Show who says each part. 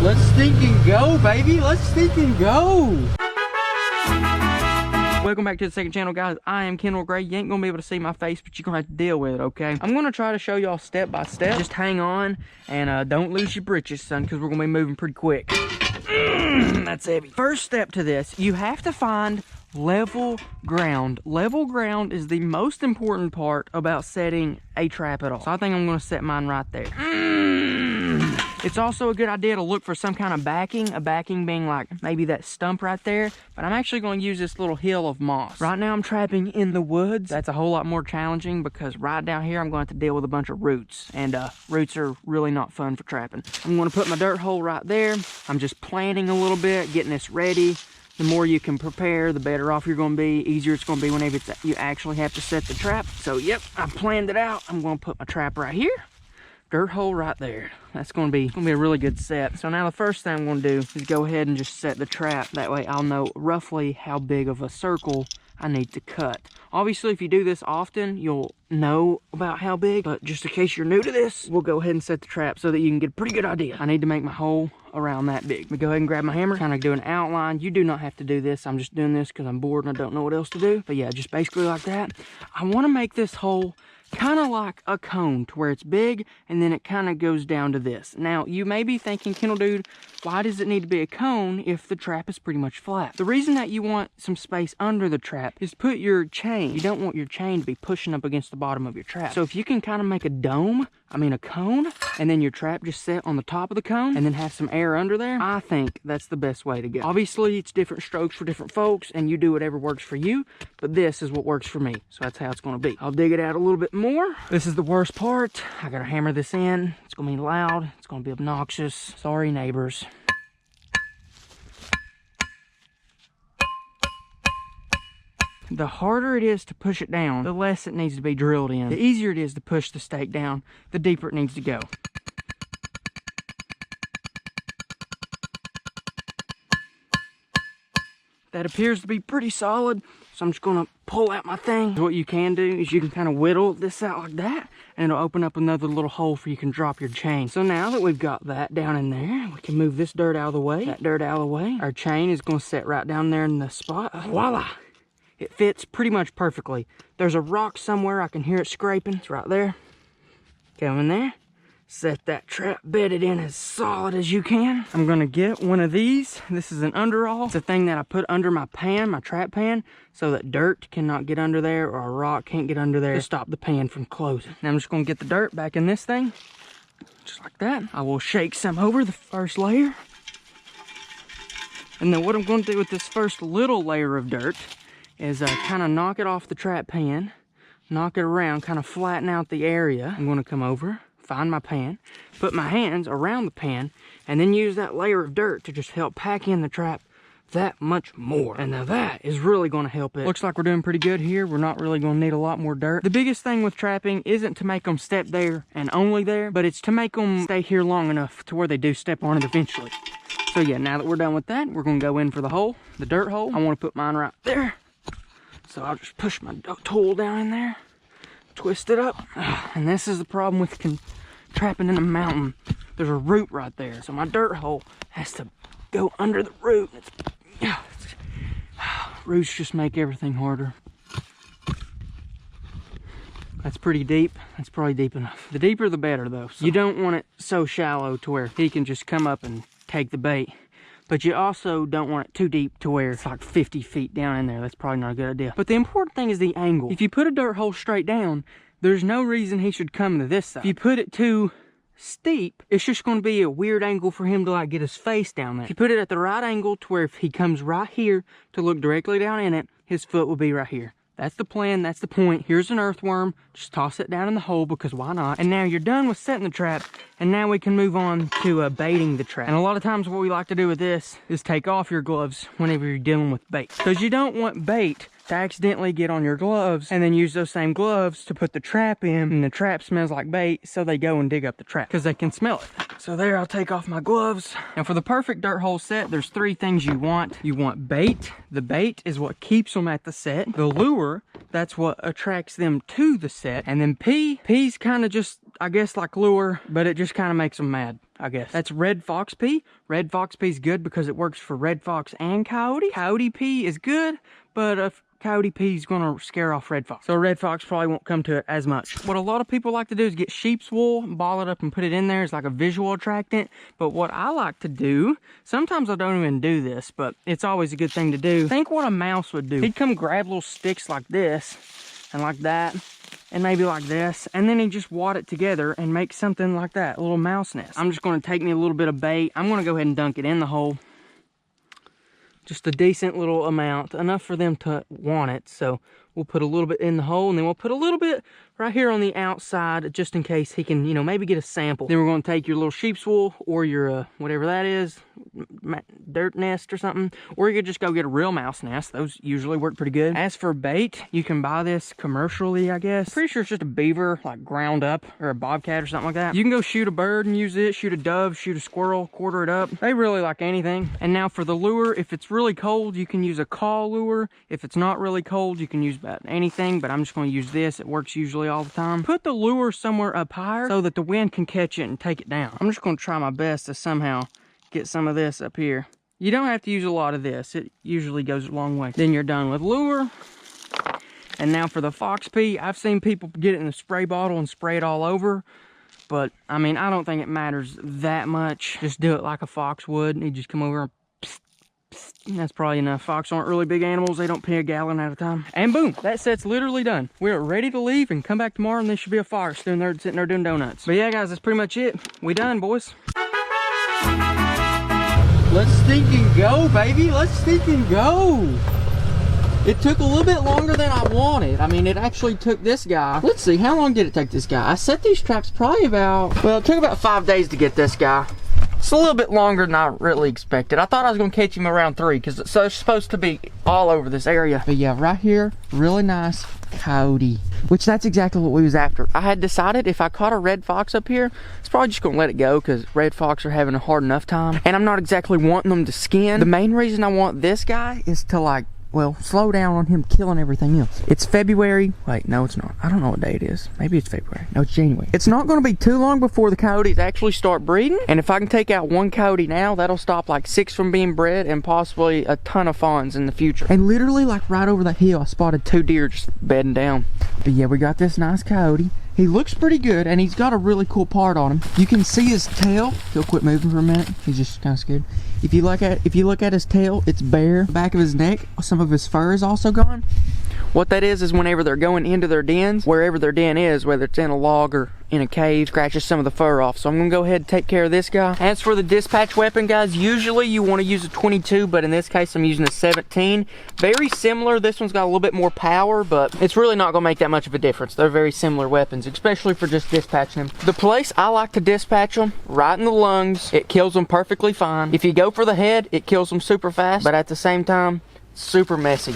Speaker 1: Let's stinking go, baby. Let's stinking go. Welcome back to the second channel, guys. I am Kendall Gray. You ain't gonna be able to see my face, but you're gonna have to deal with it, okay? I'm gonna try to show y'all step by step. Just hang on and don't lose your britches, son, because we're gonna be moving pretty quick. That's heavy. First step to this, you have to find level ground. Level ground is the most important part about setting a trap at all. So I think I'm gonna set mine right there. It's also a good idea to look for some kind of backing, a backing being like maybe that stump right there, but I'm actually going to use this little hill of moss. Right now I'm trapping in the woods. That's a whole lot more challenging because right down here I'm going to have to deal with a bunch of roots, and roots are really not fun for trapping. I'm going to put my dirt hole right there. I'm just planting a little bit, getting this ready. The more you can prepare, the better off you're going to be. Easier it's going to be whenever you actually have to set the trap. So yep, I've planned it out. I'm going to put my trap right here. Dirt hole right there. That's gonna be a really good set. So now the first thing I'm gonna do is go ahead and just set the trap. That way I'll know roughly how big of a circle I need to cut. Obviously, if you do this often, you'll know about how big, but just in case you're new to this, we'll go ahead and set the trap so that you can get a pretty good idea. I need to make my hole around that big. Let me go ahead and grab my hammer, kind of do an outline. You do not have to do this. I'm just doing this because I'm bored and I don't know what else to do. But yeah, just basically like that. I want to make this hole kind of like a cone to where it's big and then it kind of goes down to this. Now you may be thinking, Kendall dude, why does it need to be a cone if the trap is pretty much flat? The reason that you want some space under the trap is put your chain. You don't want your chain to be pushing up against the bottom of your trap. So if you can kind of make a dome, a cone, and then your trap just set on the top of the cone and then have some air under there, I think that's the best way to go. Obviously, it's different strokes for different folks and you do whatever works for you, but this is what works for me. So that's how it's gonna be. I'll dig it out a little bit more. This is the worst part. I gotta hammer this in. It's gonna be loud. It's gonna be obnoxious. Sorry, neighbors. The harder it is to push it down, the less it needs to be drilled in. The easier it is to push the stake down, the deeper it needs to go. That appears to be pretty solid, so I'm just gonna pull out my thing. What you can do is you can kind of whittle this out like that, and it'll open up another little hole for you can drop your chain. So now that we've got that down in there, we can move this dirt out of the way, that dirt out of the way. Our chain is gonna set right down there in the spot. Voila! It fits pretty much perfectly. There's a rock somewhere, I can hear it scraping. It's right there. Come in there. Set that trap bedded in as solid as you can. I'm gonna get one of these. This is an underall. It's a thing that I put under my pan, my trap pan, so that dirt cannot get under there or a rock can't get under there to stop the pan from closing. Now I'm just gonna get the dirt back in this thing, just like that. I will shake some over the first layer. And then what I'm gonna do with this first little layer of dirt is kind of knock it off the trap pan, knock it around, kind of flatten out the area. I'm gonna come over, find my pan, put my hands around the pan, and then use that layer of dirt to just help pack in the trap that much more. And now that is really gonna help it. Looks like we're doing pretty good here. We're not really gonna need a lot more dirt. The biggest thing with trapping isn't to make them step there and only there, but it's to make them stay here long enough to where they do step on it eventually. So yeah, now that we're done with that, we're gonna go in for the hole, the dirt hole. I wanna put mine right there. So I'll just push my tool down in there, twist it up. And this is the problem with trapping in a mountain. There's a root right there. So my dirt hole has to go under the root. Roots just make everything harder. That's pretty deep. That's probably deep enough. The deeper the better though. So you don't want it so shallow to where he can just come up and take the bait. But you also don't want it too deep to where it's like 50 feet down in there. That's probably not a good idea. But the important thing is the angle. If you put a dirt hole straight down, there's no reason he should come to this side. If you put it too steep, it's just going to be a weird angle for him to like get his face down there. If you put it at the right angle to where if he comes right here to look directly down in it, his foot will be right here. That's the plan, that's the point. Here's an earthworm, just toss it down in the hole because why not? And now you're done with setting the trap, and now we can move on to baiting the trap. And a lot of times what we like to do with this is take off your gloves whenever you're dealing with bait. Because you don't want bait to accidentally get on your gloves and then use those same gloves to put the trap in, and the trap smells like bait, so they go and dig up the trap because they can smell it. So there, I'll take off my gloves. Now for the perfect dirt hole set, there's three things you want. You want bait. The bait is what keeps them at the set. The lure, that's what attracts them to the set. And then P. P's kind of just I guess, like lure, but it just kind of makes them mad, I guess. That's red fox pea. Red fox pea is good because it works for red fox and coyote. Coyote pea is good, but coyote pea is going to scare off red fox. So red fox probably won't come to it as much. What a lot of people like to do is get sheep's wool, ball it up and put it in there. It's like a visual attractant. But what I like to do, sometimes I don't even do this, but it's always a good thing to do. Think what a mouse would do. He'd come grab little sticks like this and like that, and maybe like this, and then he'd just wad it together and make something like that, a little mouse nest. I'm just going to take me a little bit of bait. I'm going to go ahead and dunk it in the hole. Just a decent little amount, enough for them to want it. So we'll put a little bit in the hole, and then we'll put a little bit right here on the outside, just in case he can, you know, maybe get a sample. Then we're going to take your little sheep's wool, or your whatever that is, dirt nest or something, or you could just go get a real mouse nest. Those usually work pretty good. As for bait, you can buy this commercially, I guess. Pretty sure it's just a beaver, like ground up, or a bobcat or something like that. You can go shoot a bird and use it, shoot a dove, shoot a squirrel, quarter it up. They really like anything. And now for the lure, if it's really cold, you can use a call lure. If it's not really cold, you can use about anything, but I'm just going to use this. It works usually all the time. Put the lure somewhere up higher so that the wind can catch it and take it down. I'm just going to try my best to somehow get some of this up here. You don't have to use a lot of this. It usually goes a long way. Then you're done with lure. And now for the fox pea, I've seen people get it in a spray bottle and spray it all over. But, I mean, I don't think it matters that much. Just do it like a fox would. You just come over and psst, psst. That's probably enough. Fox aren't really big animals. They don't pee a gallon at a time. And boom, that set's literally done. We're ready to leave and come back tomorrow, and there should be a fire sitting there doing donuts. But yeah, guys, that's pretty much it. We done, boys. Let's stink and go, baby. Let's stink and go. It took a little bit longer than I wanted. I mean, it actually took this guy. Let's see, how long did it take this guy? I set these traps probably about, well, it took about 5 days to get this guy. It's a little bit longer than I really expected. I thought I was going to catch him around 3, because it's supposed to be all over this area. But yeah, right here, really nice coyote, which that's exactly what we was after. I had decided if I caught a red fox up here, it's probably just going to let it go, because red fox are having a hard enough time. And I'm not exactly wanting them to skin. The main reason I want this guy is to, like, well, slow down on him killing everything else. It's February. Wait, no, it's not. I don't know what day it is. Maybe it's February. No, it's January. It's not going to be too long before the coyotes actually start breeding. And if I can take out one coyote now, that'll stop like 6 from being bred and possibly a ton of fawns in the future. And literally, like right over the hill, I spotted 2 deer just bedding down. But yeah, we got this nice coyote. He looks pretty good, and he's got a really cool part on him. You can see his tail. He'll quit moving for a minute. He's just kind of scared. If you look at his tail, it's bare. The back of his neck, some of his fur is also gone. What that is whenever they're going into their dens, wherever their den is, whether it's in a log or in a cave, scratches some of the fur off. So I'm gonna go ahead and take care of this guy. As for the dispatch weapon, guys, usually you want to use a 22, but in this case I'm using a 17. Very similar. This one's got a little bit more power, but it's really not gonna make that much of a difference. They're very similar weapons, especially for just dispatching them. The place I like to dispatch them, right in the lungs. It kills them perfectly fine. If you go for the head, it kills them super fast, but at the same time, super messy.